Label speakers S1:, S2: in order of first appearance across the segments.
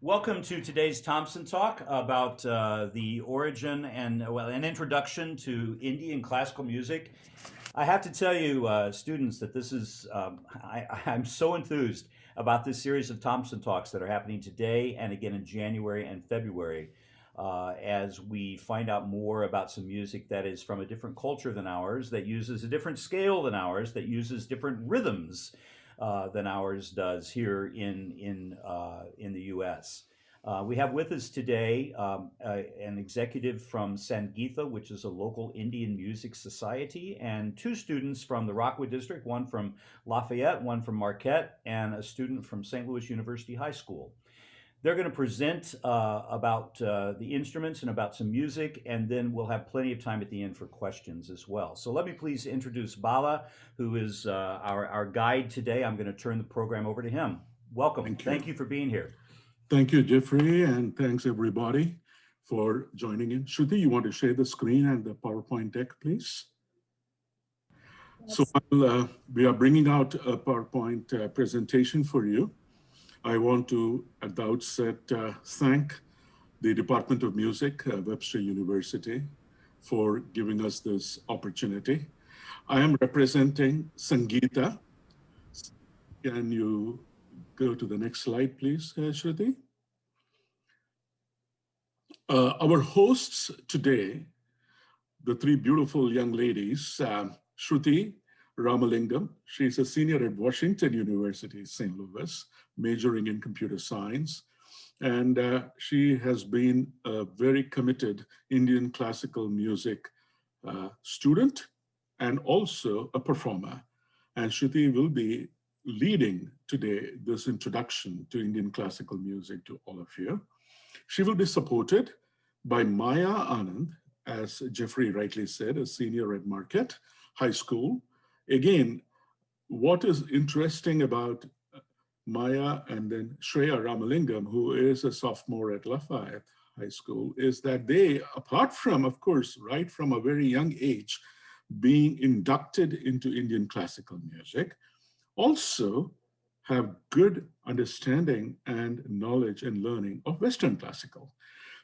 S1: Welcome to today's Thompson Talk about the origin and, well, an introduction to Indian classical music. I have to tell you, students, that this is, I'm so enthused about this series of Thompson Talks that are happening today and again in January and February as we find out more about some music that is from a different culture than ours, that uses a different scale than ours, that uses different rhythms than ours does here in the U.S. We have with us today an executive from Sangeetha, which is a local Indian music society, and two students from the Rockwood District, one from Lafayette, one from Marquette, and a student from St. Louis University High School. They're going to present about the instruments and about some music, and then we'll have plenty of time at the end for questions as well. So let me please introduce Bala, who is our guide today. I'm going to turn the program over to him. Welcome. Thank you for being here.
S2: Thank you, Jeffrey, and thanks everybody for joining in. Shruti, you want to share the screen and the PowerPoint deck, please? Yes. So while we are bringing out a PowerPoint presentation for you, I want to, at the outset, thank the Department of Music, Webster University, for giving us this opportunity. I am representing Sangeetha. Can you go to the next slide, please, Shruti? Our hosts today, the three beautiful young ladies, Shruti Ramalingam. She's a senior at Washington University, St. Louis, majoring in computer science. And she has been a very committed Indian classical music student and also a performer. And Shruti will be leading today this introduction to Indian classical music to all of you. She will be supported by Maya Anand, as Jeffrey rightly said, a senior at Marquette High School. Again, what is interesting about Maya and then Shreya Ramalingam, who is a sophomore at Lafayette High School, is that they, apart from, of course, right from a very young age, being inducted into Indian classical music, also have good understanding and knowledge and learning of Western classical.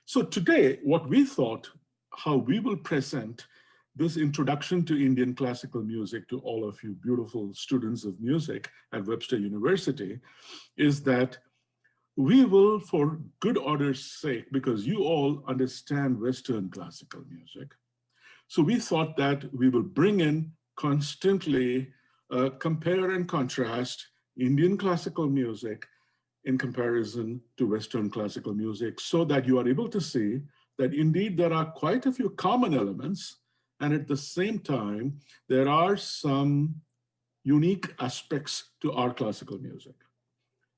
S2: So today, what we thought, how we will present this introduction to Indian classical music to all of you beautiful students of music at Webster University, is that we will, for good order's sake, because you all understand Western classical music, so we thought that we will bring in constantly compare and contrast Indian classical music in comparison to Western classical music, so that you are able to see that indeed there are quite a few common elements, and at the same time, there are some unique aspects to our classical music.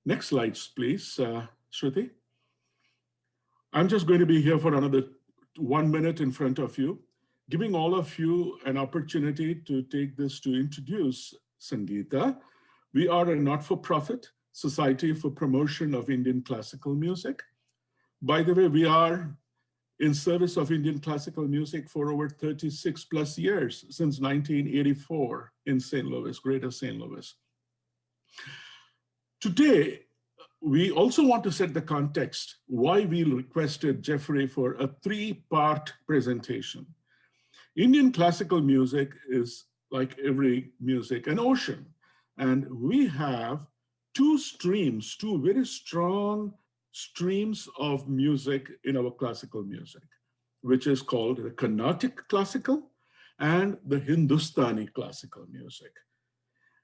S2: Next slides, please, Shruti. I'm just going to be here for another 1 minute in front of you, giving all of you an opportunity to take this to introduce Sangeetha. We are a not-for-profit society for promotion of Indian classical music. By the way, we are in service of Indian classical music for over 36 plus years, since 1984 in St. Louis, Greater St. Louis. Today, we also want to set the context why we requested Jeffrey for a 3-part presentation. Indian classical music is, like every music, an ocean. And we have two streams, two very strong streams of music in our classical music, which is called the Carnatic classical and the Hindustani classical music.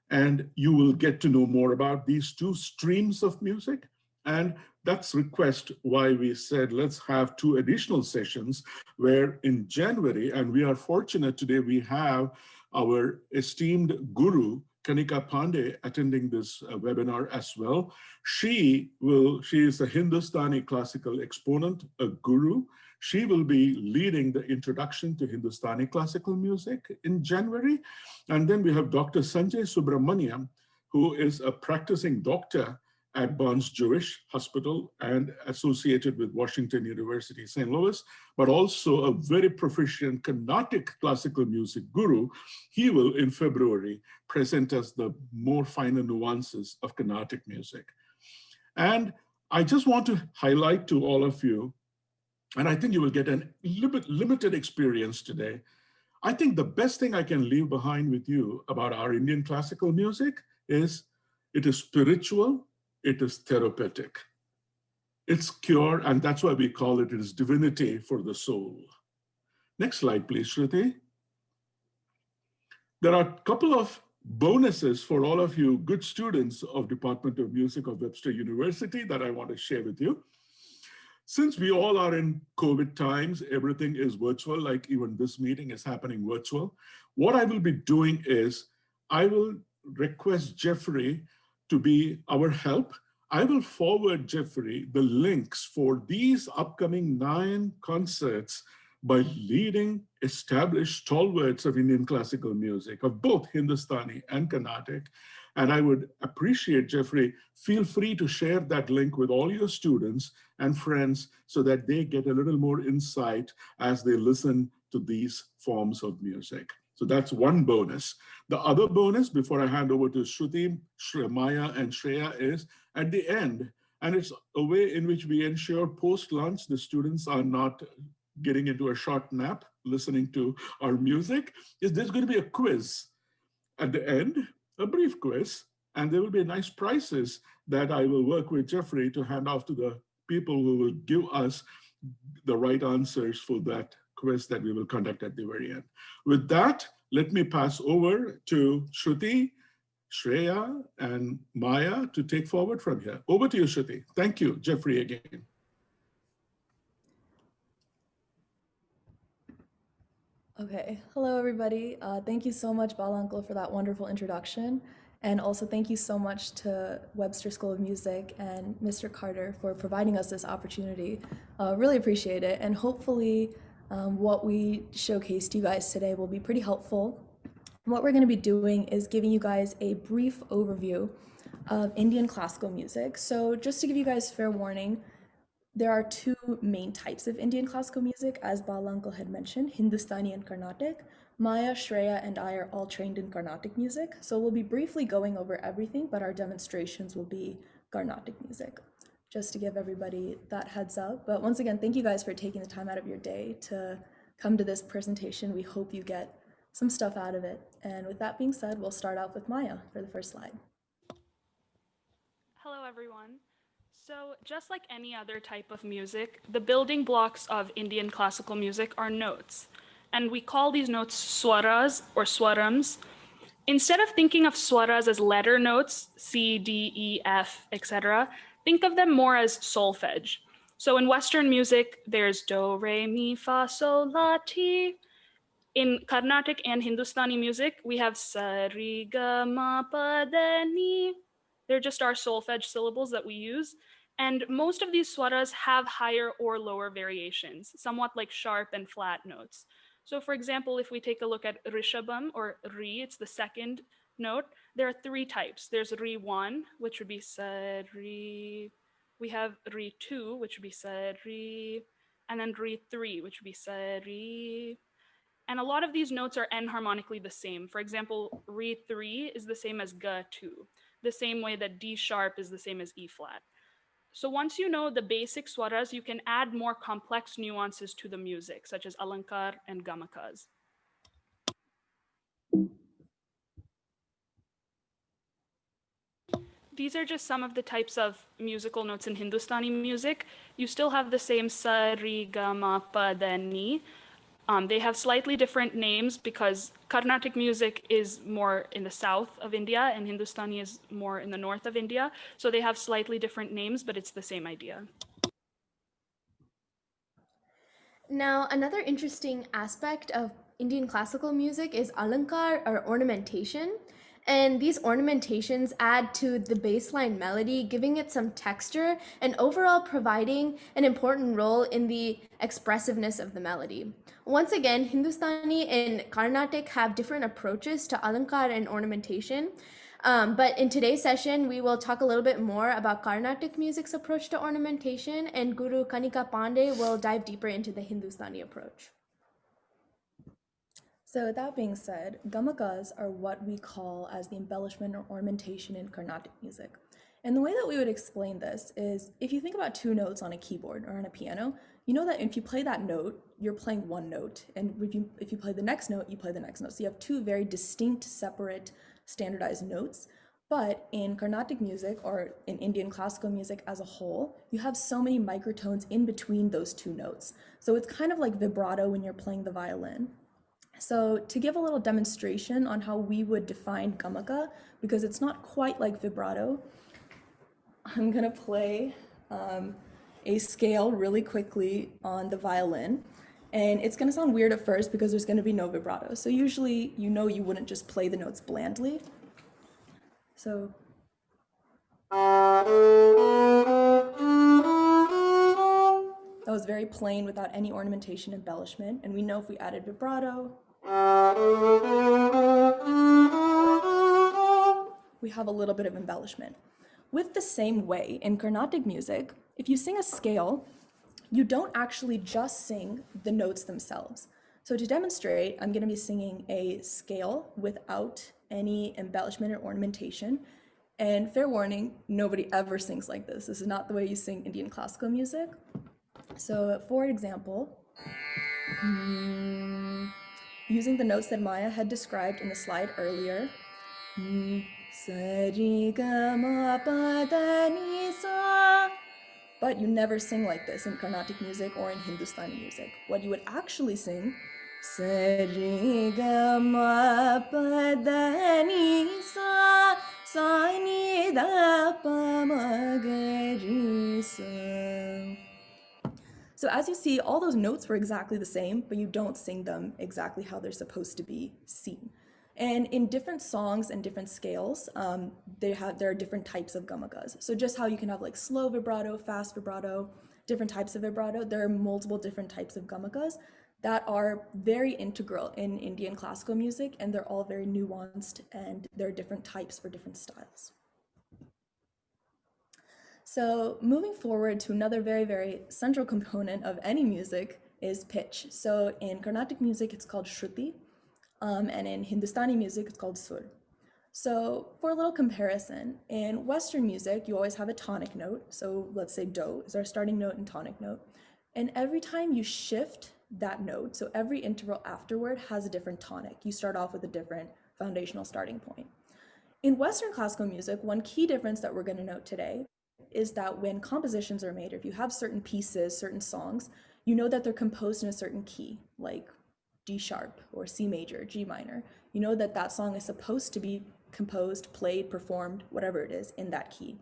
S2: And you will get to know more about these two streams of music. And that's request why we said, let's have 2 additional sessions where in January, and we are fortunate today, we have our esteemed guru, Kanika Pandey, attending this webinar as well. She is a Hindustani classical exponent, a guru. She will be leading the introduction to Hindustani classical music in January. And then we have Dr. Sanjay Subramaniam, who is a practicing doctor at Barnes Jewish Hospital and associated with Washington University, St. Louis, but also a very proficient Carnatic classical music guru. He will, in February, present us the more finer nuances of Carnatic music. And I just want to highlight to all of you, and I think you will get a limited experience today. I think the best thing I can leave behind with you about our Indian classical music is it is spiritual, it is therapeutic. It's cure, and that's why we call it is divinity for the soul. Next slide, please, Shruti. There are a couple of bonuses for all of you good students of Department of Music of Webster University that I want to share with you. Since we all are in COVID times, everything is virtual, like even this meeting is happening virtual. What I will be doing is I will request Jeffrey to be our help. I will forward Jeffrey the links for these upcoming 9 concerts by leading established stalwarts of Indian classical music, of both Hindustani and Carnatic. And I would appreciate, Jeffrey, feel free to share that link with all your students and friends so that they get a little more insight as they listen to these forms of music. So that's one bonus. The other bonus, before I hand over to Shruti, Maya, and Shreya, is at the end, and it's a way in which we ensure post-lunch the students are not getting into a short nap listening to our music, is there's going to be a quiz at the end, a brief quiz, and there will be nice prizes that I will work with Jeffrey to hand off to the people who will give us the right answers for that quiz that we will conduct at the very end. With that, let me pass over to Shruti, Shreya, and Maya to take forward from here. Over to you, Shruti. Thank you, Jeffrey, again.
S3: Okay, hello everybody. Thank you so much, Balanka, for that wonderful introduction. And also thank you so much to Webster School of Music and Mr. Carter for providing us this opportunity. Really appreciate it. And hopefully what we showcased to you guys today will be pretty helpful. What we're going to be doing is giving you guys a brief overview of Indian classical music. So just to give you guys fair warning, there are 2 main types of Indian classical music, as Balanka had mentioned, Hindustani and Carnatic. Maya, Shreya, and I are all trained in Carnatic music, so we'll be briefly going over everything, but our demonstrations will be Carnatic music, just to give everybody that heads up. But once again, thank you guys for taking the time out of your day to come to this presentation. We hope you get some stuff out of it. And with that being said, we'll start out with Maya for the first slide.
S4: Hello, everyone. So just like any other type of music, the building blocks of Indian classical music are notes. And we call these notes swaras or swarams. Instead of thinking of swaras as letter notes, C, D, E, F, etc., think of them more as solfege. So in Western music, there's do, re, mi, fa, sol, la, ti. In Carnatic and Hindustani music, we have sa, ri, ga, ma, pa, da, ni. They're just our solfege syllables that we use. And most of these swaras have higher or lower variations, somewhat like sharp and flat notes. So for example, if we take a look at Rishabham or Ri, it's the second note, there are 3 types. There's Ri 1, which would be sa, ri. We have Ri 2, which would be sa, ri. And then Ri 3, which would be sa, ri. And a lot of these notes are enharmonically the same. For example, Re 3 is the same as Ga 2, the same way that D sharp is the same as E flat. So once you know the basic swaras, you can add more complex nuances to the music, such as Alankar and Gamakas. These are just some of the types of musical notes in Hindustani music. You still have the same sa, ri, ga, ma, pa, da, ni. They have slightly different names because Carnatic music is more in the south of India and Hindustani is more in the north of India. So they have slightly different names, but it's the same idea.
S5: Now, another interesting aspect of Indian classical music is Alankar or ornamentation. And these ornamentations add to the baseline melody, giving it some texture and overall providing an important role in the expressiveness of the melody. Once again, Hindustani and Carnatic have different approaches to Alankar and ornamentation. But in today's session, we will talk a little bit more about Carnatic music's approach to ornamentation, and Guru Kanika Pandey will dive deeper into the Hindustani approach.
S3: So with that being said, gamakas are what we call as the embellishment or ornamentation in Carnatic music. And the way that we would explain this is if you think about two notes on a keyboard or on a piano, you know that if you play that note, you're playing one note. And if you play the next note, you play the next note. So you have two very distinct, separate, standardized notes. But in Carnatic music or in Indian classical music as a whole, you have so many microtones in between those two notes. So it's kind of like vibrato when you're playing the violin. So to give a little demonstration on how we would define gamaka, because it's not quite like vibrato, I'm gonna play a scale really quickly on the violin. And it's gonna sound weird at first because there's gonna be no vibrato. So usually, you know, you wouldn't just play the notes blandly. So. That was very plain without any ornamentation embellishment. And we know if we added vibrato, we have a little bit of embellishment. With the same way, in Carnatic music, if you sing a scale, you don't actually just sing the notes themselves. So to demonstrate, I'm going to be singing a scale without any embellishment or ornamentation. And fair warning, nobody ever sings like this. This is not the way you sing Indian classical music. So for example, using the notes that Maya had described in the slide earlier, but you never sing like this in Carnatic music or in Hindustani music. What you would actually sing, so as you see, all those notes were exactly the same, but you don't sing them exactly how they're supposed to be seen. And in different songs and different scales, there are different types of gamakas. So just how you can have like slow vibrato, fast vibrato, different types of vibrato, there are multiple different types of gamakas that are very integral in Indian classical music, and they're all very nuanced, and there are different types for different styles. So moving forward to another very, very central component of any music is pitch. So in Carnatic music, it's called Shruti, and in Hindustani music, it's called sur. So for a little comparison, in Western music, you always have a tonic note. So let's say do is our starting note and tonic note. And every time you shift that note, so every interval afterward has a different tonic. You start off with a different foundational starting point. In Western classical music, one key difference that we're going to note today is that when compositions are made, or if you have certain pieces, certain songs, you know that they're composed in a certain key, like D sharp or C major, G minor. You know that that song is supposed to be composed, played, performed, whatever it is, in that key.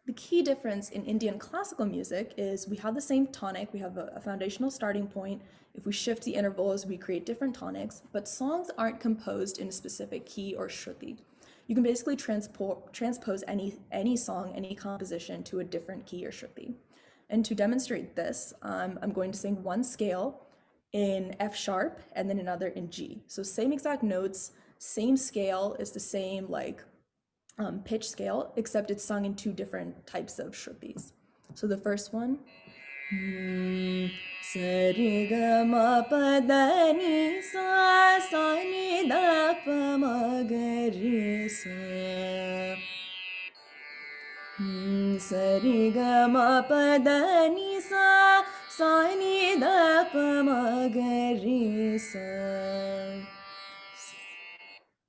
S3: The key difference in Indian classical music is we have the same tonic, we have a foundational starting point. If we shift the intervals, we create different tonics, but songs aren't composed in a specific key or shruti. You can basically transpose any song, any composition to a different key or shruti. And to demonstrate this, I'm going to sing one scale in F sharp and then another in G. So same exact notes, same scale is the same like pitch scale, except it's sung in two different types of shrutis. So the first one, sa re ga ma pa da ni sa ni da pa ma ga re sa. Sa re ga ma pa da ni sa ni da pa ma ga re sa.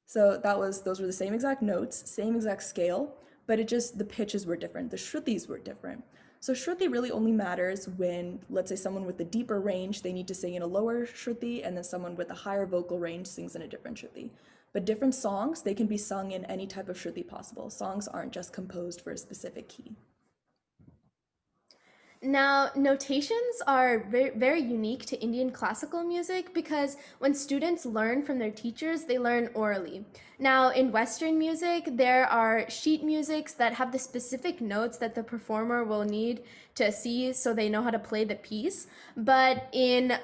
S3: So those were the same exact notes, same exact scale, but the pitches were different, the shrutis were different. So shruti really only matters when, let's say someone with a deeper range, they need to sing in a lower shruti, and then someone with a higher vocal range sings in a different shruti. But different songs, they can be sung in any type of shruti possible. Songs aren't just composed for a specific key.
S5: Now, notations are very, very unique to Indian classical music because when students learn from their teachers, they learn orally. Now, in Western music, there are sheet musics that have the specific notes that the performer will need to see so they know how to play the piece. But in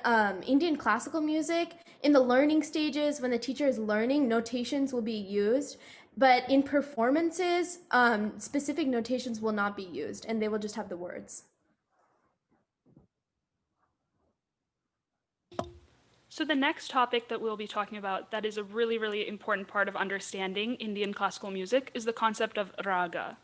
S5: Indian classical music, in the learning stages, when the teacher is learning, notations will be used. But in performances, specific notations will not be used, and they will just have the words.
S4: So the next topic that we'll be talking about that is a really, really important part of understanding Indian classical music is the concept of raga.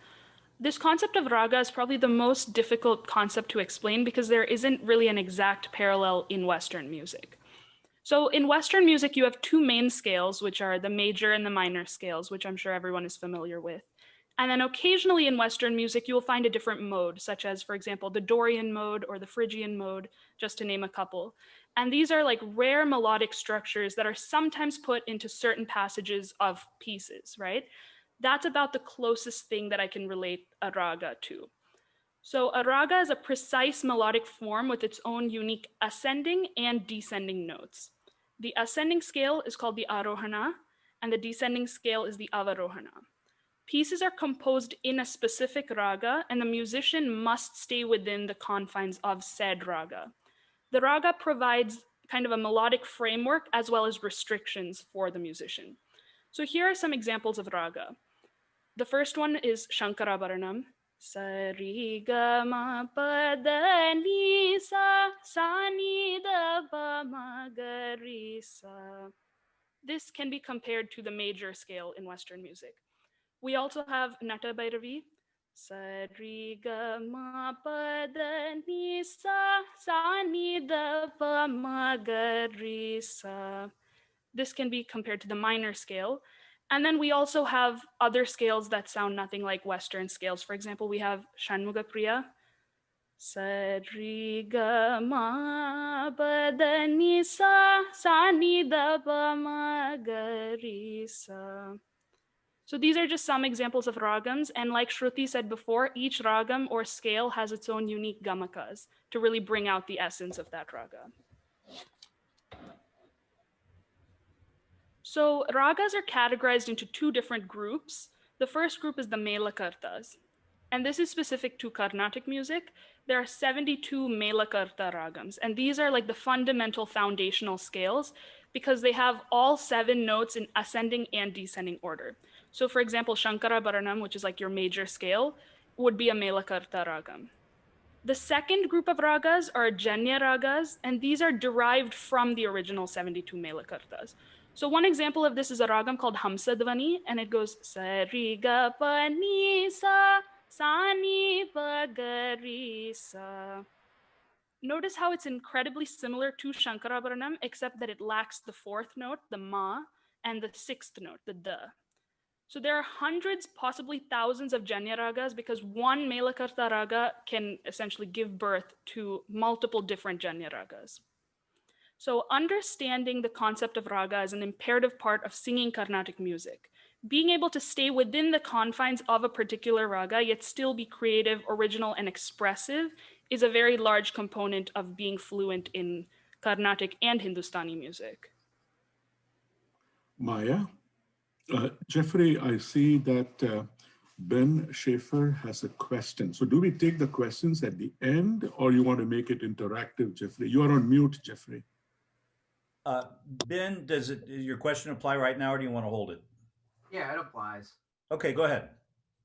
S4: This concept of raga is probably the most difficult concept to explain because there isn't really an exact parallel in Western music. So in Western music, you have two main scales, which are the major and the minor scales, which I'm sure everyone is familiar with. And then occasionally in Western music, you will find a different mode, such as, for example, the Dorian mode or the Phrygian mode, just to name a couple. And these are like rare melodic structures that are sometimes put into certain passages of pieces, right? That's about the closest thing that I can relate a raga to. So a raga is a precise melodic form with its own unique ascending and descending notes. The ascending scale is called the arohana, and the descending scale is the avarohana. Pieces are composed in a specific raga, and the musician must stay within the confines of said raga. The raga provides kind of a melodic framework as well as restrictions for the musician. So here are some examples of raga. The first one is Shankarabharanam. Sa ri ga ma pa da ni sa ni da ba ma ga ri sa. This can be compared to the major scale in Western music. We also have Nata Bhairavi. Sa ri ga ma pa da ni sa ni da ba ma ga ri sa. This can be compared to the minor scale. And then we also have other scales that sound nothing like Western scales. For example, we have Shanmuga Priya. Sa ri ga ma pa da ni sa ni da ba ma ga ri sa. So these are just some examples of ragams. And like Shruti said before, each ragam or scale has its own unique gamakas to really bring out the essence of that raga. So ragas are categorized into two different groups. The first group is the Melakarthas, and this is specific to Carnatic music. There are 72 Melakartha ragams, and these are like the fundamental foundational scales because they have all 7 notes in ascending and descending order. So for example, Shankarabharanam, which is like your major scale, would be a Melakartha ragam. The second group of ragas are Jenya Ragas, and these are derived from the original 72 Melakarthas. So one example of this is a ragam called Hamsadvani, and it goes sa ri ga pa ni sa ni pa ga ri sa. Notice how it's incredibly similar to Shankarabharanam, except that it lacks the 4th note, the ma, and the 6th note, the da. So there are hundreds, possibly thousands of Jenya Ragas because one Melakartha raga can essentially give birth to multiple different Jenya Ragas. So understanding the concept of raga is an imperative part of singing Carnatic music. Being able to stay within the confines of a particular raga, yet still be creative, original, and expressive is a very large component of being fluent in Carnatic and Hindustani music.
S2: Maya? Jeffrey, I see that Ben Schaefer has a question. So do we take the questions at the end or you want to make it interactive, Jeffrey? You are on mute, Jeffrey.
S1: Ben, does your question apply right now or do you want to hold it?
S6: Yeah, it applies.
S1: Okay, go ahead.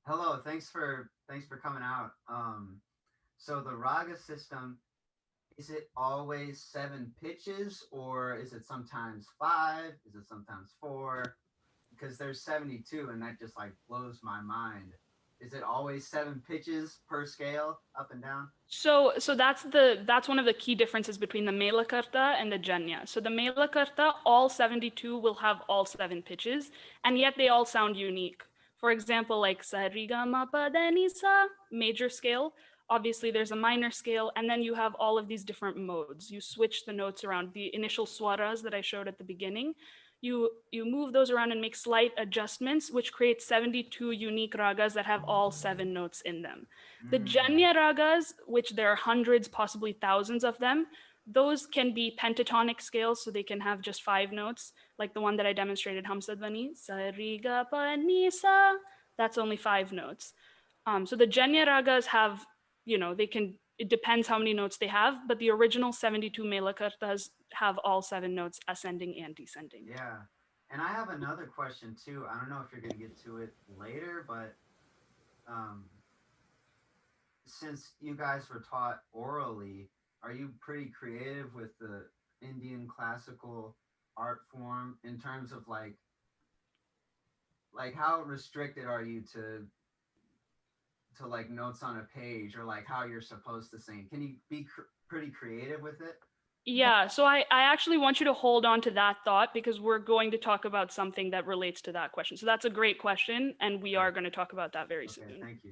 S6: Hello, thanks for coming out. So the raga system, is it always 7 pitches or is it sometimes 5? Is it sometimes 4? Because there's 72 and that just like blows my mind. Is it always 7 pitches per scale up and down?
S4: So that's one of the key differences between the Melakartha and the Janya. So the Melakartha, all 72 will have all 7 pitches, and yet they all sound unique. For example, like sa ri ga ma pa da ni sa, major scale. Obviously, there's a minor scale, and then you have all of these different modes. You switch the notes around. The initial swaras that I showed at the beginning, you move those around and make slight adjustments, which creates 72 unique ragas that have all 7 notes in them. The Janya ragas, which there are hundreds, possibly thousands of them, those can be pentatonic scales, so they can have just 5 notes, like the one that I demonstrated, Hamsadvani, sa ri ga pa ni sa, that's only 5 notes. So the Janya ragas have, it depends how many notes they have, but the original 72 Melakarthas have all 7 notes ascending and descending.
S6: Yeah. And I have another question too. I don't know if you're going to get to it later, but since you guys were taught orally, are you pretty creative with the Indian classical art form in terms of like how restricted are you to to like notes on a page or like how you're supposed to sing? Can you be pretty creative with it?
S4: Yeah, so I actually want you to hold on to that thought because we're going to talk about something that relates to that question. So that's a great question, and we are going to talk about that very
S6: Okay,
S4: soon.
S6: thank you.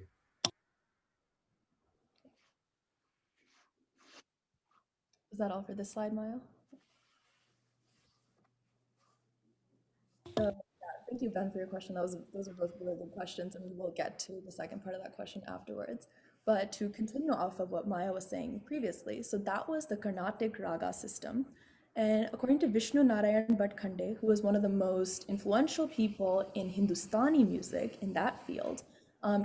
S3: Is that all for this slide, Maya? Thank you, Ben, for your question. Those are both really good questions, and we will get to the second part of that question afterwards. But to continue off of what Maya was saying previously, so that was the Carnatic Raga system. And according to Vishnu Narayan Bhatkhande, who was one of the most influential people in Hindustani music in that field,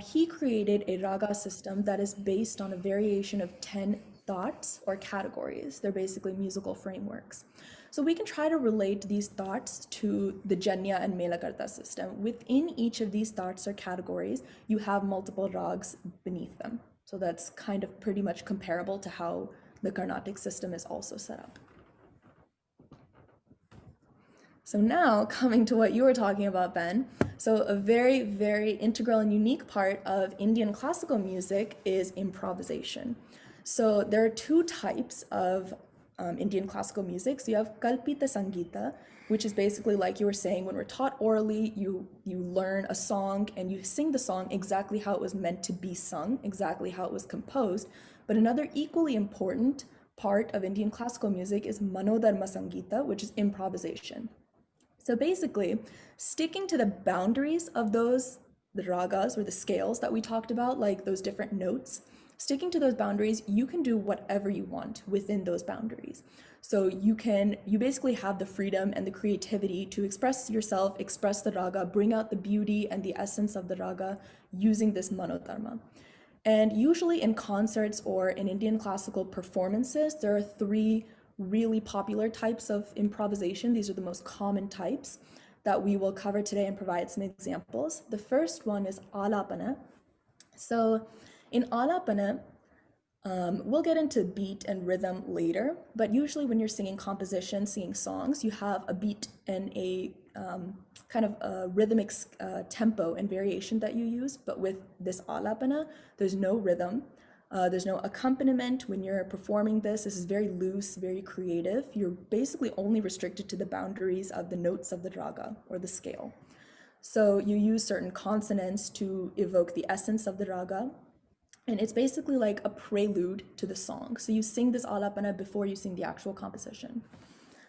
S3: he created a Raga system that is based on a variation of 10 thoughts or categories. They're basically musical frameworks. So we can try to relate these thoughts to the Jenya and Melakarthas system. Within each of these thoughts or categories, you have multiple rags beneath them. So that's kind of pretty much comparable to how the Carnatic system is also set up. So now coming to what you were talking about, Ben. So a very, very integral and unique part of Indian classical music is improvisation. So there are two types of Indian classical music. So you have Kalpita Sangeetha, which is basically like you were saying, when we're taught orally, you learn a song and you sing the song exactly how it was meant to be sung, exactly how it was composed. But another equally important part of Indian classical music is Manodharma Sangeetha, which is improvisation. So basically, sticking to the boundaries of the ragas or the scales that we talked about, like those different notes, sticking to those boundaries, you can do whatever you want within those boundaries. So you basically have the freedom and the creativity to express yourself, express the raga, bring out the beauty and the essence of the raga using this manodharma. And usually in concerts or in Indian classical performances, there are three really popular types of improvisation. These are the most common types that we will cover today and provide some examples. The first one is Alapana. So in Alapana, we'll get into beat and rhythm later, but usually when you're singing compositions, singing songs, you have a beat and a kind of a rhythmic tempo and variation that you use. But with this Alapana, there's no rhythm. There's no accompaniment when you're performing this. This is very loose, very creative. You're basically only restricted to the boundaries of the notes of the raga or the scale. So you use certain consonants to evoke the essence of the raga. And it's basically like a prelude to the song. So you sing this alapana before you sing the actual composition.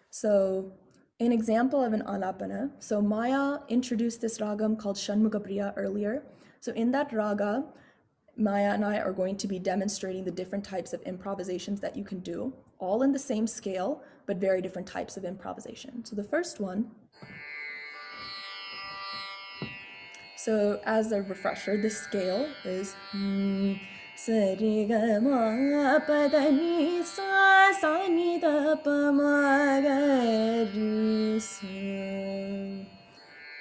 S3: So an example of an alapana. So Maya introduced this ragam called Shanmugapriya earlier. So in that raga, Maya and I are going to be demonstrating the different types of improvisations that you can do, all in the same scale, but very different types of improvisation. So the first one, so as a refresher, the scale is Sari ga ma pa da ni sa sa ni da pa ma ga ri sa.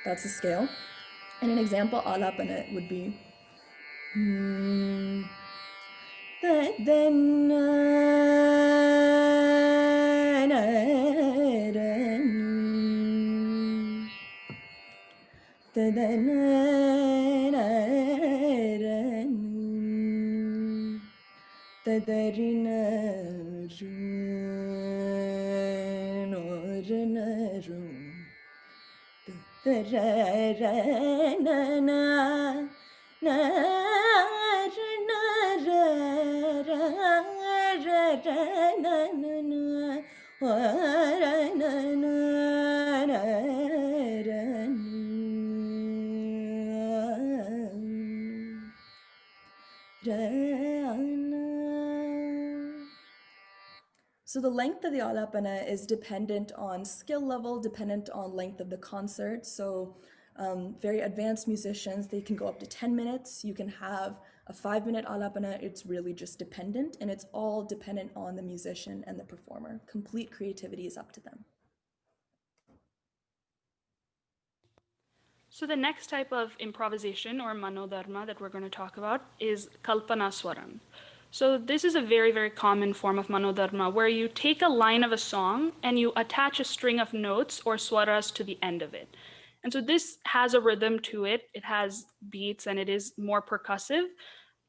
S3: That's the scale. And an example alapana would be da da na na ra ni da da na na ra ni da da ri na ru no ra na ru da ra ra na na na ra na ra ra ra ra na na na wa ra na na na ra ra na. So the length of the alapana is dependent on skill level, dependent on length of the concert. So very advanced musicians, they can go up to 10 minutes. You can have a 5-minute alapana. It's really just dependent, and it's all dependent on the musician and the performer. Complete creativity is up to them.
S4: So the next type of improvisation or manodharma that we're going to talk about is Kalpana Swaram. So this is a very, very common form of manodharma where you take a line of a song and you attach a string of notes or swaras to the end of it. And so this has a rhythm to it. It has beats and it is more percussive.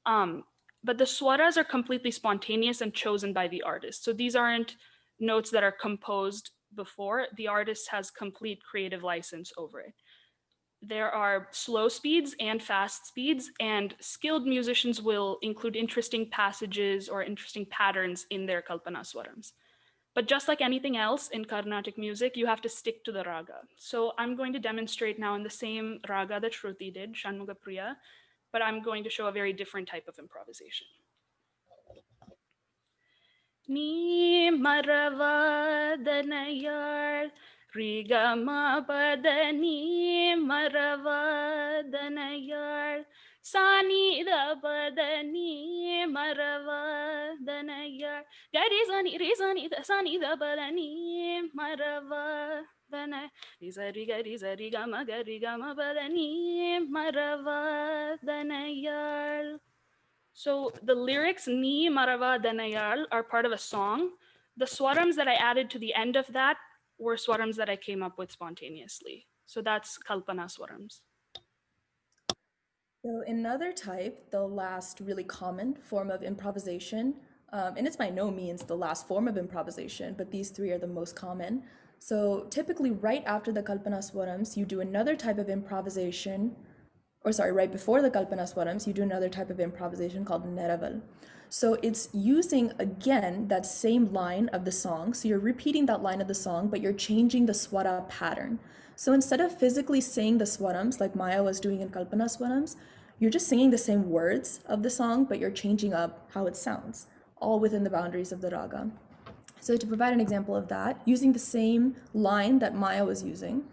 S4: But the swaras are completely spontaneous and chosen by the artist. So these aren't notes that are composed before. The artist has complete creative license over it. There are slow speeds and fast speeds, and skilled musicians will include interesting passages or interesting patterns in their Kalpana Swarams. But just like anything else in Carnatic music, you have to stick to the raga. So I'm going to demonstrate now in the same raga that Shruti did, Shanmuga Priya, but I'm going to show a very different type of improvisation. Ni maravadanayar rigama padani maravadanayar sani da padani maravadanayar garizani rizani da sani da padani maravadanayar rizari garizari gama garigama padani maravadanayar. So the lyrics Ni Marava Danayal are part of a song. The swarams that I added to the end of that were swarams that I came up with spontaneously. So that's Kalpana Swarams.
S3: So another type, the last really common form of improvisation, and it's by no means the last form of improvisation, but these three are the most common. So typically right after the Kalpana Swarams, you do another type of improvisation, right before the Kalpana Swarams, you do another type of improvisation called Nereval. So it's using, again, that same line of the song. So you're repeating that line of the song, but you're changing the swara pattern. So instead of physically saying the swarams like Maya was doing in Kalpana Swarams, you're just singing the same words of the song, but you're changing up how it sounds, all within the boundaries of the raga. So to provide an example of that, using the same line that Maya was using,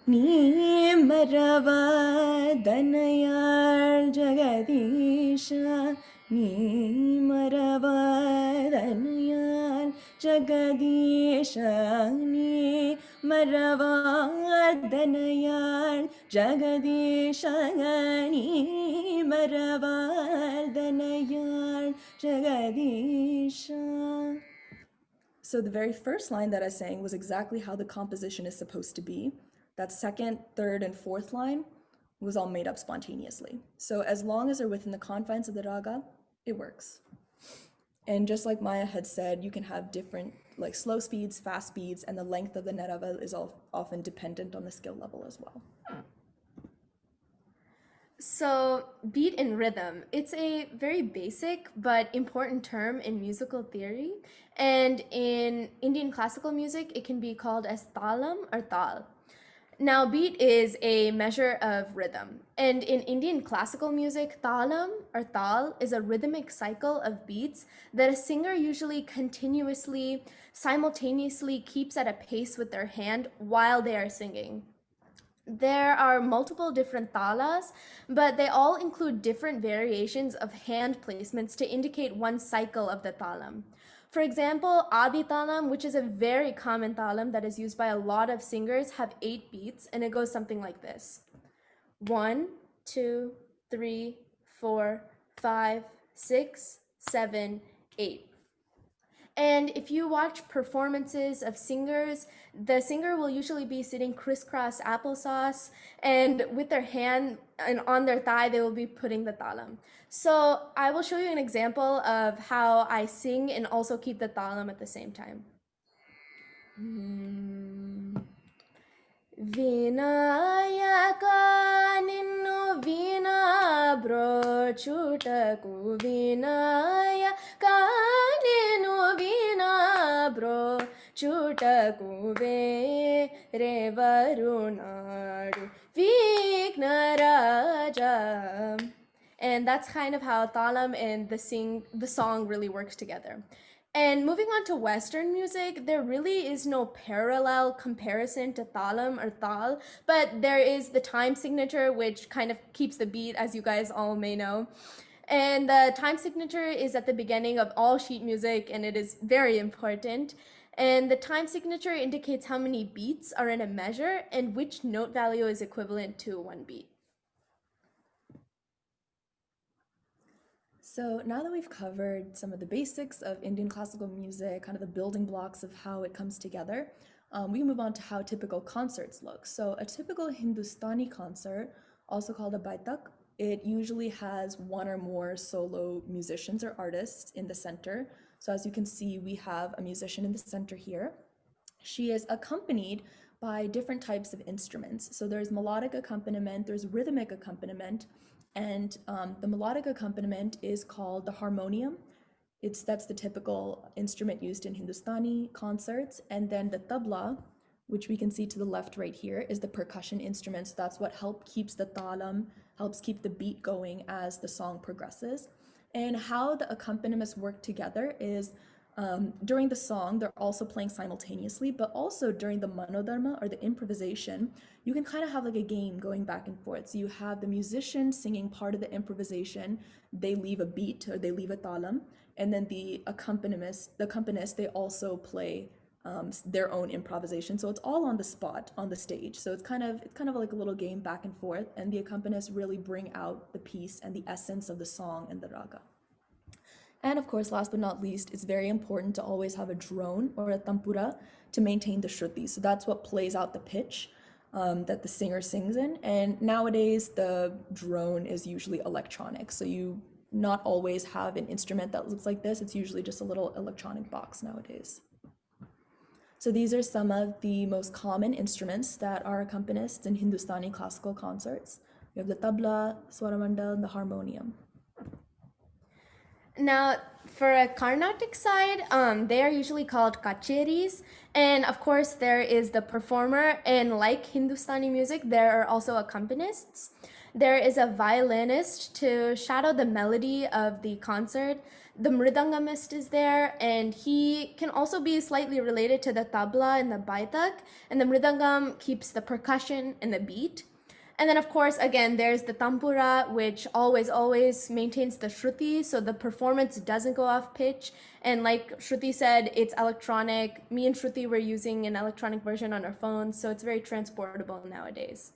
S3: Ni marava danayal jagadisha Ni marava danayal jagadisha Ni marava danayal jagadisha Ni marava danayal jagadisha. So the very first line that I sang was exactly how the composition is supposed to be. That second, third, and fourth line was all made up spontaneously. So as long as they're within the confines of the raga, it works. And just like Maya had said, you can have different like slow speeds, fast speeds, and the length of the Nereval is often dependent on the skill level as well.
S5: So, beat and rhythm, it's a very basic but important term in musical theory. And in Indian classical music, it can be called as talam or tal. Now, beat is a measure of rhythm. And in Indian classical music, talam or tal is a rhythmic cycle of beats that a singer usually continuously, simultaneously keeps at a pace with their hand while they are singing. There are multiple different talas, but they all include different variations of hand placements to indicate one cycle of the talam. For example, Adi talam, which is a very common talam that is used by a lot of singers, have 8 beats, and it goes something like this. 1, 2, 3, 4, 5, 6, 7, 8. And if you watch performances of singers, the singer will usually be sitting crisscross applesauce, and with their hand and on their thigh, they will be putting the talam. So I will show you an example of how I sing and also keep the talam at the same time. Vinayaka ninnu vina brochutaku vinayaka ninnu vina brochutaku re varunadu vignaraja. And that's kind of how talam and the song really works together. And moving on to Western music, there really is no parallel comparison to talam or tal, but there is the time signature, which kind of keeps the beat, as you guys all may know. And the time signature is at the beginning of all sheet music, and it is very important. And the time signature indicates how many beats are in a measure and which note value is equivalent to one beat.
S3: So now that we've covered some of the basics of Indian classical music, kind of the building blocks of how it comes together, we can move on to how typical concerts look. So a typical Hindustani concert also called a baitak. It usually has one or more solo musicians or artists in the center. So as you can see, we have a musician in the center here. She is accompanied by different types of instruments. So there's melodic accompaniment, there's rhythmic accompaniment, and the melodic accompaniment is called the harmonium. That's the typical instrument used in Hindustani concerts. And then the tabla, which we can see to the left right here, is the percussion instrument. So that's what keeps the talam, helps keep the beat going as the song progresses. And how the accompanists work together is during the song, they're also playing simultaneously, but also during the manodharma or the improvisation, you can kind of have like a game going back and forth. So you have the musician singing part of the improvisation, they leave a beat or they leave a talam, and then the accompanist, they also play their own improvisation. So it's all on the spot, on the stage. So it's kind of like a little game back and forth, and the accompanists really bring out the piece and the essence of the song and the raga. And of course, last but not least, it's very important to always have a drone or a tampura to maintain the shruti. So that's what plays out the pitch that the singer sings in. And nowadays, the drone is usually electronic. So you not always have an instrument that looks like this. It's usually just a little electronic box nowadays. So these are some of the most common instruments that are accompanists in Hindustani classical concerts. We have the tabla, swaramandal, the harmonium.
S5: Now, for a Carnatic side, they are usually called kacheris. And of course, there is the performer. And like Hindustani music, there are also accompanists. There is a violinist to shadow the melody of the concert. The mridangamist is there, and he can also be slightly related to the tabla and the baitak. And the mridangam keeps the percussion and the beat. And then, of course, again, there's the tampura, which always maintains the shruti, so the performance doesn't go off pitch. And like Shruti said, it's electronic. Me and Shruti were using an electronic version on our phones, so it's very transportable nowadays.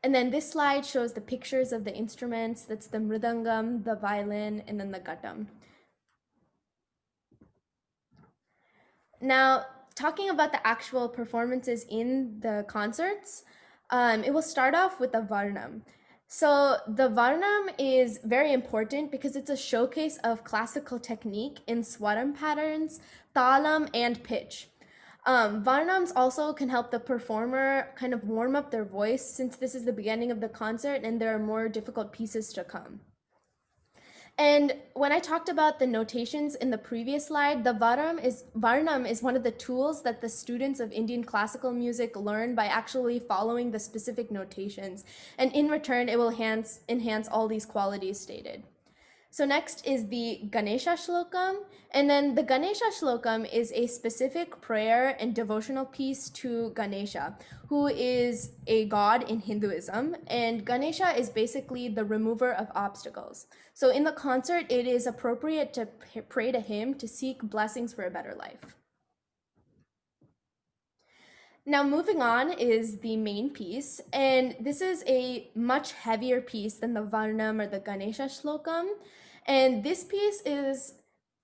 S5: And then this slide shows the pictures of the instruments. That's the mridangam, the violin, and then the ghatam. Now, talking about the actual performances in the concerts, it will start off with the Varnam. So the Varnam is very important because it's a showcase of classical technique in swaram patterns, talam, and pitch. Varnams also can help the performer kind of warm up their voice since this is the beginning of the concert and there are more difficult pieces to come. And when I talked about the notations in the previous slide, the Varnam is one of the tools that the students of Indian classical music learn by actually following the specific notations. And in return, it will enhance all these qualities stated. So next is the Ganesha Shlokam. And then the Ganesha Shlokam is a specific prayer and devotional piece to Ganesha, who is a god in Hinduism. And Ganesha is basically the remover of obstacles. So in the concert, it is appropriate to pray to him to seek blessings for a better life. Now moving on is the main piece, and this is a much heavier piece than the Varnam or the Ganesha Shlokam. And this piece is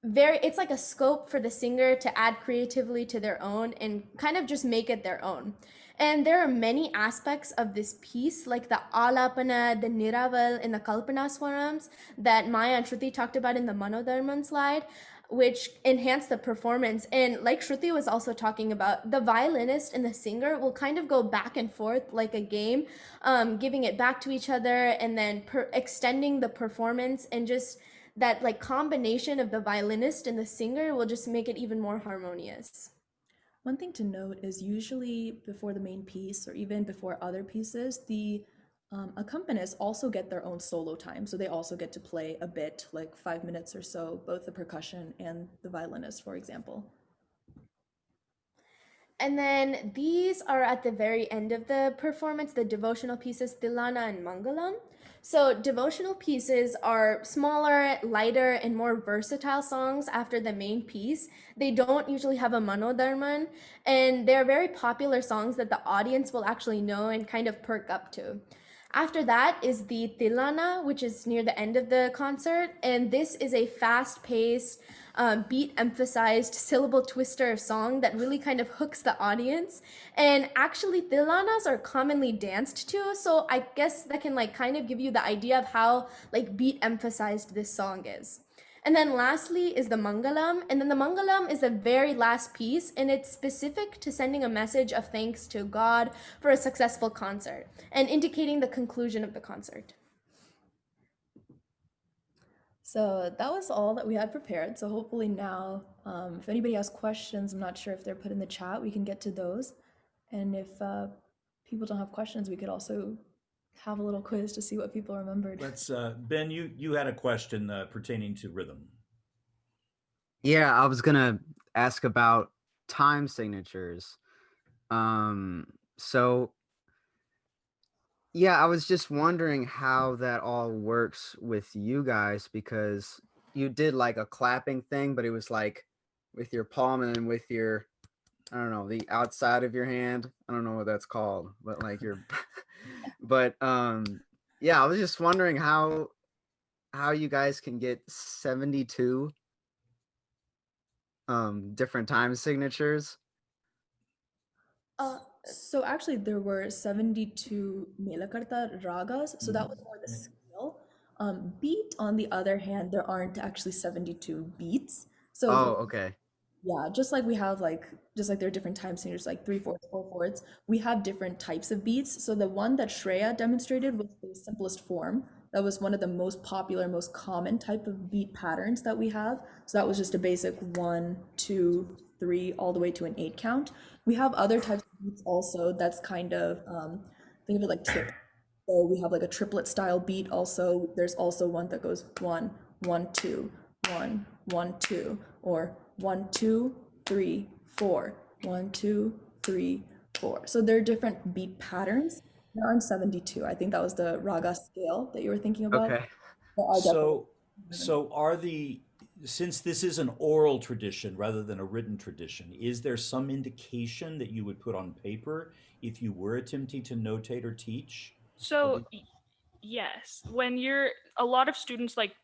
S5: it's like a scope for the singer to add creatively to their own and kind of just make it their own. And there are many aspects of this piece, like the Alapana, the Nereval, and the Kalpana Swarams that Maya and Shruti talked about in the Manodharman slide, which enhance the performance. And like Shruti was also talking about, the violinist and the singer will kind of go back and forth like a game, giving it back to each other and then extending the performance, and just that like combination of the violinist and the singer will just make it even more harmonious.
S3: One thing to note is usually before the main piece or even before other pieces, the accompanists also get their own solo time. So they also get to play a bit, like 5 minutes or so, both the percussion and the violinist, for example.
S5: And then these are at the very end of the performance, the devotional pieces, Tilana and Mangalam. So devotional pieces are smaller, lighter, and more versatile songs after the main piece. They don't usually have a manodharman, and they're very popular songs that the audience will actually know and kind of perk up to. After that is the Tilana, which is near the end of the concert. And this is a fast paced, beat emphasized syllable twister song that really kind of hooks the audience. And actually, Tilanas are commonly danced to. So I guess that can like kind of give you the idea of how like beat emphasized this song is. And then lastly is the Mangalam. And then the Mangalam is the very last piece, and it's specific to sending a message of thanks to God for a successful concert and indicating the conclusion of the concert.
S3: So that was all that we had prepared. So hopefully now, if anybody has questions, I'm not sure if they're put in the chat, we can get to those. And if people don't have questions, we could also have a little quiz to see what people remembered.
S1: Let's Ben, you had a question pertaining to rhythm.
S7: Yeah, I was gonna ask about time signatures. So yeah, I was just wondering how that all works with you guys, because you did like a clapping thing, but it was like with your palm and then with your, I don't know, the outside of your hand. I don't know what that's called, but like your but yeah, I was just wondering how you guys can get 72 different time signatures.
S3: So actually there were 72 Melakarthas Ragas, so that was more the scale. Beat, on the other hand, there aren't actually 72 beats. So
S7: Oh, okay.
S3: yeah, just like there are different time signatures, like 3/4, 4/4. We have different types of beats. So the one that Shreya demonstrated was the simplest form. That was one of the most popular, most common type of beat patterns that we have. So that was just a basic 1, 2, 3, all the way to an 8 count. We have other types of beats also. That's kind of think of it like trip. So we have like a triplet style beat. Also, there's also one that goes 1, 1, 2, 1, 1, 2, or 1, 2, 3, 4, 1, 2, 3, 4. So there are different beat patterns. There aren't 72. I think that was the Raga scale that you were thinking about.
S7: Okay.
S3: There are definitely.
S1: So are since this is an oral tradition rather than a written tradition, is there some indication that you would put on paper if you were attempting to notate or teach?
S4: So yes, when you're a lot of students like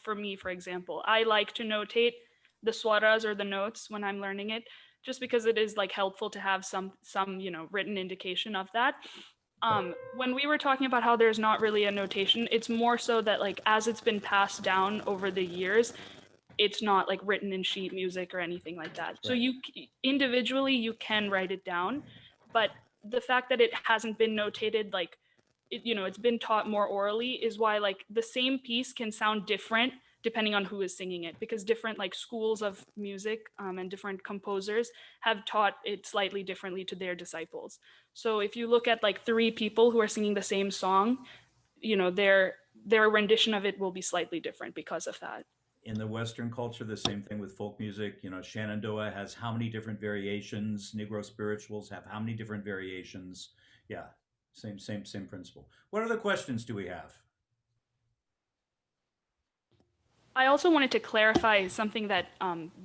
S4: for me, for example, I like to notate the swaras or the notes when I'm learning it, just because it is like helpful to have some written indication of that. When we were talking about how there's not really a notation, it's more so that like as it's been passed down over the years, it's not like written in sheet music or anything like that. So
S1: Right.
S4: you individually you can write it down, but the fact that it hasn't been notated, like it's been taught more orally, is why like the same piece can sound different depending on who is singing it, because different like schools of music and different composers have taught it slightly differently to their disciples. So if you look at like three people who are singing the same song, their rendition of it will be slightly different because of that.
S1: In the Western culture, the same thing with folk music. Shenandoah has how many different variations? Negro spirituals have how many different variations? Yeah, same principle. What other questions do we have?
S4: I also wanted to clarify something that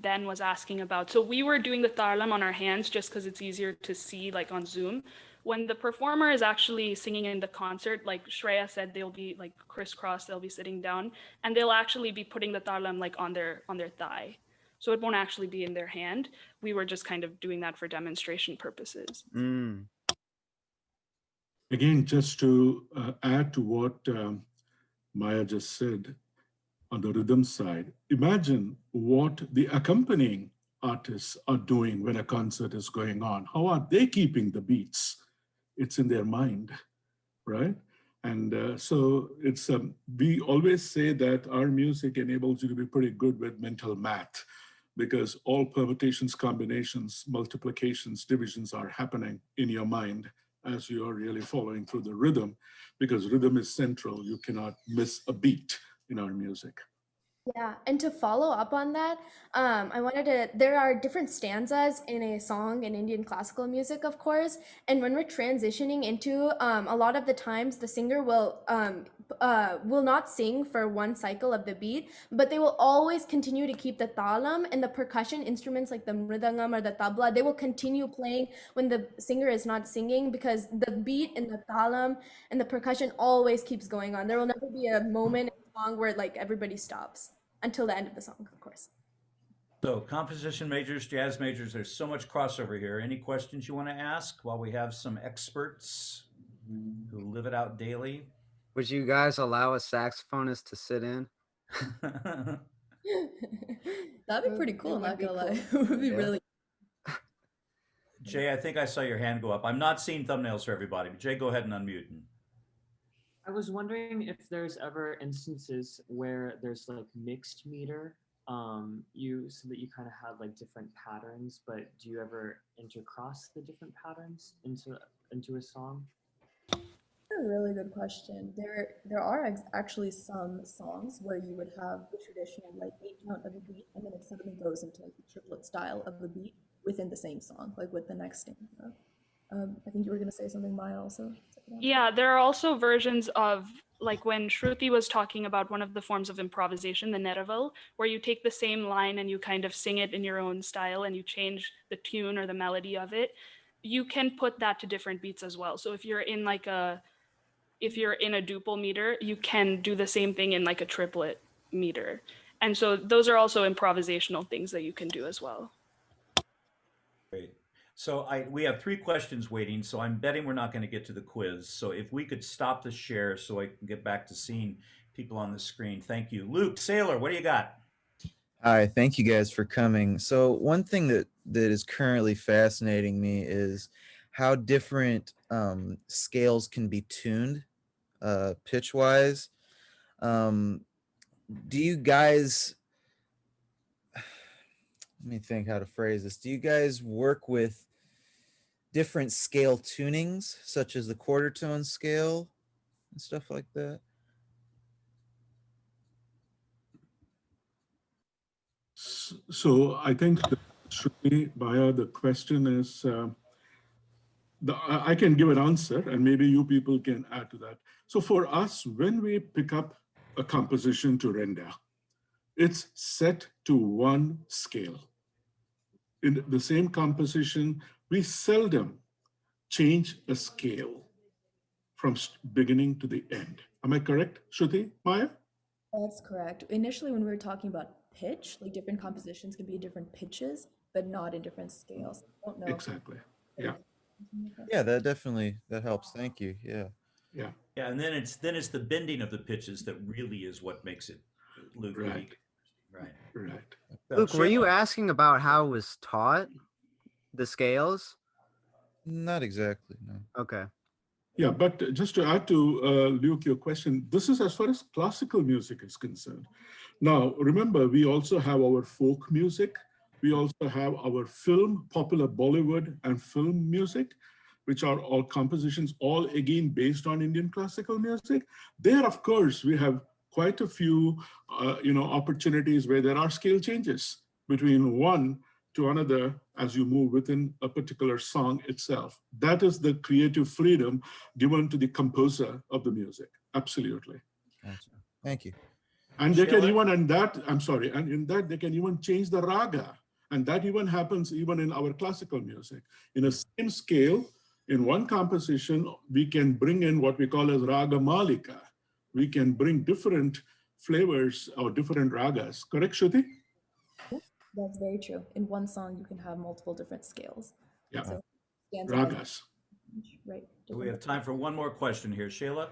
S4: Ben was asking about. So we were doing the tarlam on our hands just because it's easier to see like on Zoom. When the performer is actually singing in the concert, like Shreya said, they'll be like crisscross, they'll be sitting down, and they'll actually be putting the tarlam like on their thigh. So it won't actually be in their hand. We were just kind of doing that for demonstration purposes.
S7: Mm.
S2: Again, just to add to what Maya just said, on the rhythm side, imagine what the accompanying artists are doing when a concert is going on. How are they keeping the beats? It's in their mind, right? And so it's we always say that our music enables you to be pretty good with mental math, because all permutations, combinations, multiplications, divisions are happening in your mind as you are really following through the rhythm, because rhythm is central. You cannot miss a beat in our music.
S5: Yeah, and to follow up on that, I wanted to. There are different stanzas in a song in Indian classical music, of course, and when we're transitioning into, a lot of the times the singer will not sing for one cycle of the beat, but they will always continue to keep the talam and the percussion instruments like the mridangam or the tabla. They will continue playing when the singer is not singing because the beat and the talam and the percussion always keeps going on. There will never be a moment in the song where like everybody stops until the end of the song, of course.
S1: So, composition majors, jazz majors, there's so much crossover here. Any questions you want to ask while we have some experts who live it out daily?
S7: Would you guys allow a saxophonist to sit in?
S3: That'd be pretty cool,
S5: It would
S3: not
S5: be
S3: gonna lie.
S5: cool.
S3: It would be
S7: Yeah.
S3: really
S1: Jay, I think I saw your hand go up. I'm not seeing thumbnails for everybody, but Jay, go ahead and unmute.
S8: I was wondering if there's ever instances where there's like mixed meter, you so that you kind of have like different patterns, but do you ever intercross the different patterns into a song?
S3: a really good question. There are actually some songs where you would have the traditional like 8 count of a beat, and then it suddenly goes into like the triplet style of a beat within the same song, like with the next stanza. I think you were gonna say something, Maya, also.
S4: Yeah, there are also versions of, like when Shruti was talking about one of the forms of improvisation, the Nereval, where you take the same line and you kind of sing it in your own style and you change the tune or the melody of it. You can put that to different beats as well. So if you're in a duple meter, you can do the same thing in like a triplet meter. And so those are also improvisational things that you can do as well.
S1: Great. So we have 3 questions waiting, so I'm betting we're not going to get to the quiz. So if we could stop the share so I can get back to seeing people on the screen. Thank you. Luke Saylor, what do you got?
S9: Hi, thank you guys for coming. So one thing that is currently fascinating me is how different scales can be tuned pitch wise. Do you guys, let me think how to phrase this. Do you guys work with different scale tunings, such as the quarter tone scale and stuff like that?
S2: So I think, Shruti, Baya, the question is, I can give an answer and maybe you people can add to that. So for us, when we pick up a composition to render, it's set to one scale. In the same composition, we seldom change a scale from beginning to the end. Am I correct, Shruti, Maya?
S3: That's correct. Initially, when we were talking about pitch, like different compositions can be different pitches, but not in different scales. I don't know.
S2: Exactly. Yeah.
S9: Yeah, that helps. Thank you. Yeah.
S2: Yeah.
S1: Yeah, and then it's the bending of the pitches that really is what makes it Luke
S2: Right.
S1: unique. Right.
S2: Right.
S1: So,
S7: Luke, were you
S1: Shayla?
S7: asking about how it was taught, the scales?
S9: Not exactly, no.
S7: Okay.
S2: Yeah, but just to add to Luke, your question, this is as far as classical music is concerned. Now, remember, we also have our folk music. We also have our film, popular Bollywood and film music, which are all compositions, all again based on Indian classical music. There, of course, we have quite a few, opportunities where there are scale changes between one to another as you move within a particular song itself. That is the creative freedom given to the composer of the music. Absolutely.
S9: Gotcha. Thank you.
S2: And they can
S1: Sheila?
S2: even, and in that they can even change the raga. And that even happens even in our classical music. In a same scale, in one composition, we can bring in what we call as raga malika. We can bring different flavors or different ragas. Correct, Shruti?
S3: That's very true. In one song, you can have multiple different scales.
S2: Yeah.
S3: So, stanza
S2: Ragas.
S3: right.
S1: So we have time for one more question here. Shayla?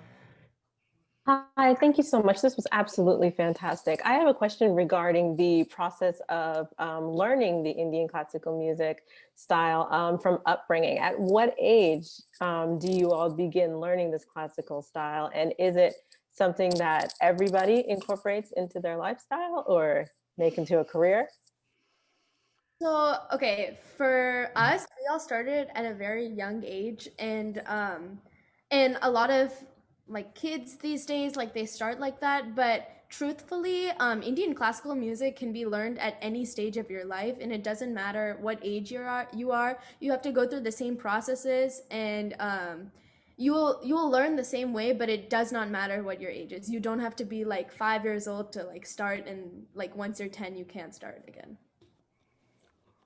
S10: Hi, thank you so much. This was absolutely fantastic. I have a question regarding the process of learning the Indian classical music style from upbringing. At what age do you all begin learning this classical style? And is it something that everybody incorporates into their lifestyle or make into a career?
S5: So, okay, for us, we all started at a very young age, and a lot of like kids these days, like they start like that, but truthfully, Indian classical music can be learned at any stage of your life, and it doesn't matter what age you have to go through the same processes, and you will learn the same way, but it does not matter what your age is. You don't have to be like 5 years old to like start, and like once you're 10 you can't start again.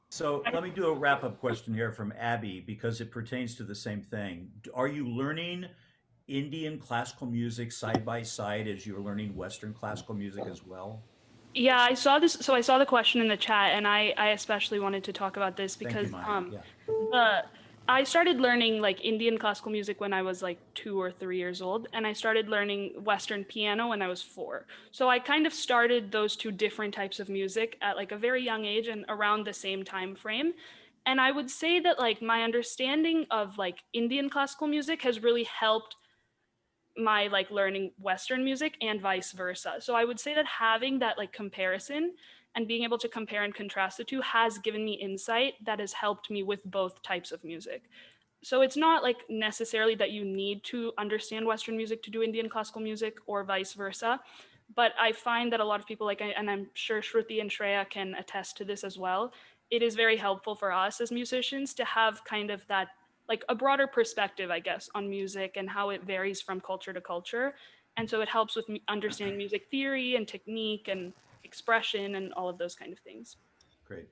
S1: So let me do a wrap-up question here from Abby because it pertains to the same thing. Are you learning Indian classical music side by side as you're learning Western classical music as well?
S4: Yeah, I saw this. So I saw the question in the chat, and I especially wanted to talk about this
S1: Thank you,
S4: because
S1: Maya. Yeah.
S4: the I started learning like Indian classical music when I was like 2 or 3 years old, and I started learning Western piano when I was 4. So I kind of started those two different types of music at like a very young age and around the same time frame. And I would say that like my understanding of like Indian classical music has really helped my like learning Western music and vice versa. So I would say that having that like comparison and being able to compare and contrast the two has given me insight that has helped me with both types of music. So it's not like necessarily that you need to understand Western music to do Indian classical music or vice versa. But I find that a lot of people and I'm sure Shruti and Shreya can attest to this as well. It is very helpful for us as musicians to have kind of that like a broader perspective, I guess, on music and how it varies from culture to culture. And so it helps with understanding music theory and technique and expression and all of those kind of things.
S1: Great.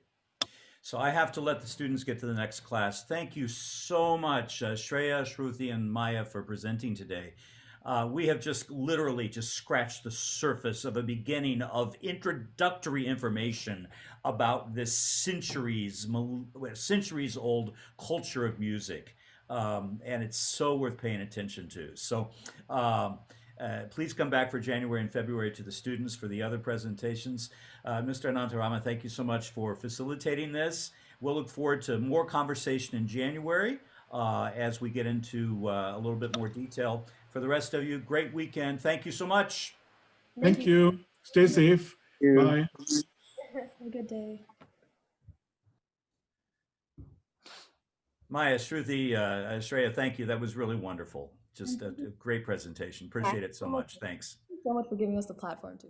S1: So I have to let the students get to the next class. Thank you so much, Shreya, Shruti, and Maya for presenting today. We have just literally just scratched the surface of a beginning of introductory information about this centuries old culture of music. And it's so worth paying attention to. So please come back for January and February to the students for the other presentations. Mr. Anantarama, thank you so much for facilitating this. We'll look forward to more conversation in January as we get into a little bit more detail. For the rest of you, great weekend. Thank you so much.
S2: Thank you. Stay safe. Bye.
S3: Have a good day.
S1: Maya, Shruti, Shreya, thank you. That was really wonderful. Just a great presentation. Appreciate it so much. Thanks.
S3: Thank you so much for giving us the platform too.